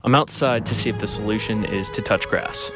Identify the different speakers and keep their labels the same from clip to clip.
Speaker 1: I'm outside to see if the solution is to touch grass.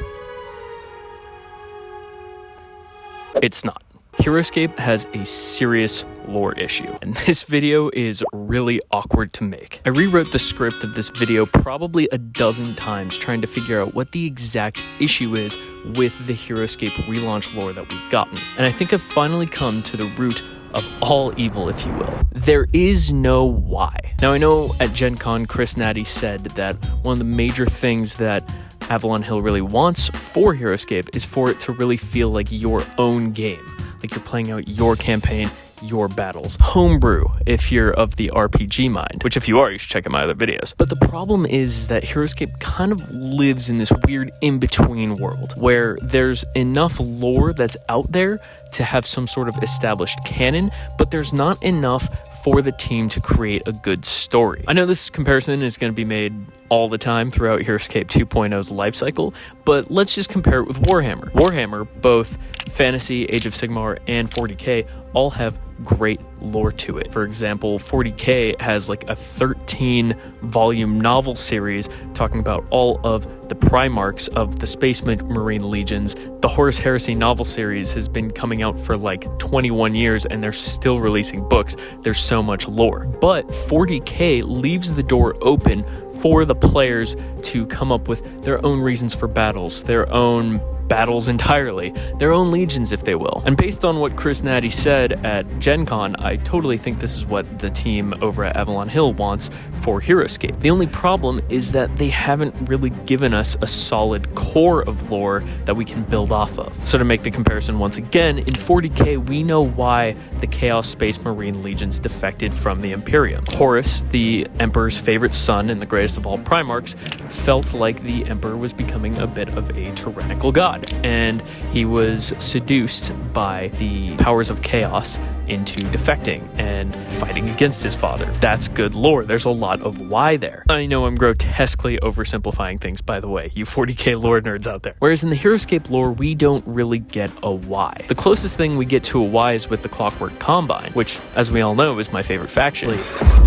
Speaker 1: It's not. Heroscape has a serious lore issue, and this video is really awkward to make. I rewrote the script of this video probably a dozen times trying to figure out what the exact issue is with the Heroscape relaunch lore that we've gotten, and I think I've finally come to the root of all evil, if you will. There is no why. Now, I know at Gen Con, Chris Natty said that one of the major things that Avalon Hill really wants for Heroscape is for it to really feel like your own game. Like you're playing out your campaign, your battles. Homebrew, if you're of the RPG mind, which if you are, you should check out my other videos. But the problem is that Heroscape kind of lives in this weird in-between world where there's enough lore that's out there to have some sort of established canon, but there's not enough for the team to create a good story. I know this comparison is going to be made all the time throughout Heroscape 2.0's life cycle, but let's just compare it with Warhammer. Warhammer, both Fantasy, Age of Sigmar, and 40k all have great lore to it. For example, 40k has like a 13-volume novel series talking about all of the Primarchs of the Space Marine Legions. The Horus Heresy novel series has been coming out for like 21 years and they're still releasing books. There's so much lore. But 40k leaves the door open for the players to come up with their own reasons for battles, their own battles entirely, their own legions, if they will. And based on what Chris Natty said at Gen Con, I totally think this is what the team over at Avalon Hill wants for Heroscape. The only problem is that they haven't really given us a solid core of lore that we can build off of. So to make the comparison once again, in 40k, we know why the Chaos Space Marine Legions defected from the Imperium. Horus, the Emperor's favorite son and the greatest of all Primarchs, felt like the Emperor was becoming a bit of a tyrannical god, and he was seduced by the powers of chaos into defecting and fighting against his father. That's good lore. There's a lot of why there. I know I'm grotesquely oversimplifying things, by the way, you 40k lore nerds out there. Whereas in the Heroscape lore, we don't really get a why. The closest thing we get to a why is with the Clockwork Combine, which, as we all know, is my favorite faction.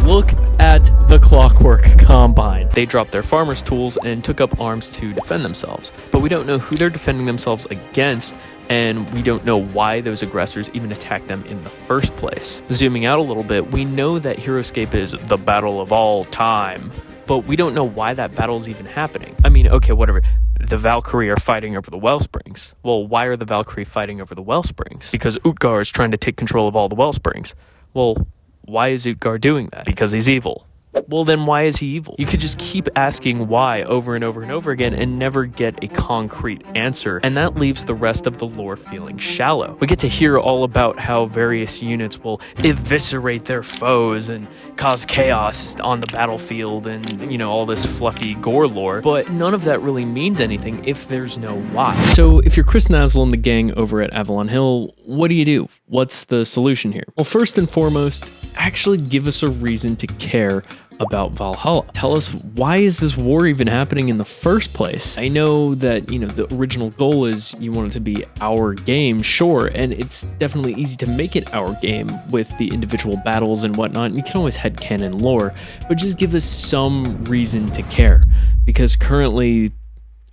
Speaker 1: Look at the Clockwork Combine. They dropped their farmer's tools and took up arms to defend themselves, but we don't know who they're defending themselves against, and we don't know why those aggressors even attacked them in the first place. Zooming out a little bit, we know that Heroscape is the battle of all time, but we don't know why that battle is even happening. I mean, okay, whatever. The Valkyrie are fighting over the Wellsprings. Well, why are the Valkyrie fighting over the Wellsprings? Because Utgar is trying to take control of all the Wellsprings. Well, why is Utgar doing that? Because he's evil. Well, then why is he evil? You could just keep asking why over and over and over again and never get a concrete answer, and that leaves the rest of the lore feeling shallow. We get to hear all about how various units will eviscerate their foes and cause chaos on the battlefield and, you know, all this fluffy gore lore, but none of that really means anything if there's no why. So if you're Chris Nazzle and the gang over at Avalon Hill, what do? What's the solution here? Well, first and foremost, actually give us a reason to care about Valhalla. Tell us, why is this war even happening in the first place? I know that, you know, the original goal is you want it to be our game, sure, and it's definitely easy to make it our game with the individual battles and whatnot. You can always headcanon lore, but just give us some reason to care, because currently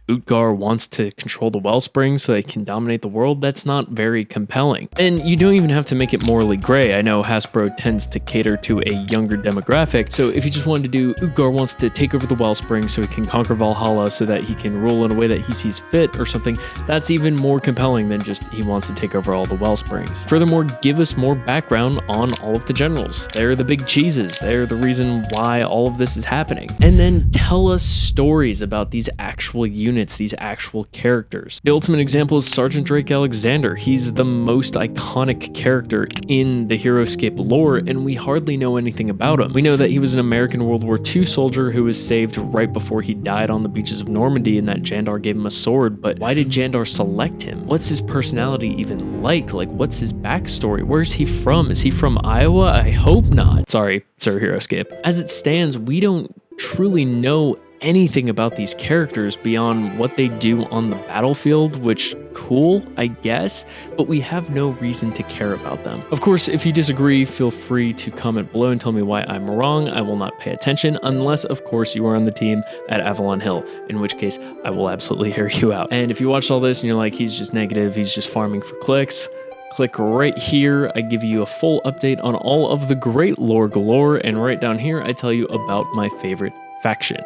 Speaker 1: Utgar wants to control the Wellspring so they can dominate the world. That's not very compelling. And you don't even have to make it morally gray. I know Hasbro tends to cater to a younger demographic, so if you just wanted to do Utgar wants to take over the Wellspring so he can conquer Valhalla so that he can rule in a way that he sees fit or something, that's even more compelling than just he wants to take over all the Wellsprings. Furthermore, give us more background on all of the generals. They're the big cheeses. They're the reason why all of this is happening. And then tell us stories about these actual units, these actual characters. The ultimate example is Sergeant Drake Alexander. He's the most iconic character in the Heroscape lore, and we hardly know anything about him. We know that he was an American World War II soldier who was saved right before he died on the beaches of Normandy, and that Jandar gave him a sword, but why did Jandar select him? What's his personality even like? Like, what's his backstory? Where's he from? Is he from Iowa? I hope not. Sorry, Sir Heroscape. As it stands, we don't truly know anything about these characters beyond what they do on the battlefield, which cool, I guess, but we have no reason to care about them. Of course, if you disagree, feel free to comment below and tell me why I'm wrong. I will not pay attention unless, of course, you are on the team at Avalon Hill, in which case I will absolutely hear you out. And if you watched all this and you're like, he's just negative, he's just farming for clicks, click right here. I give you a full update on all of the great lore galore, and right down here I tell you about my favorite faction,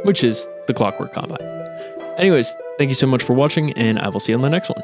Speaker 1: which is the Clockwork Combine. Anyways, thank you so much for watching, and I will see you on the next one.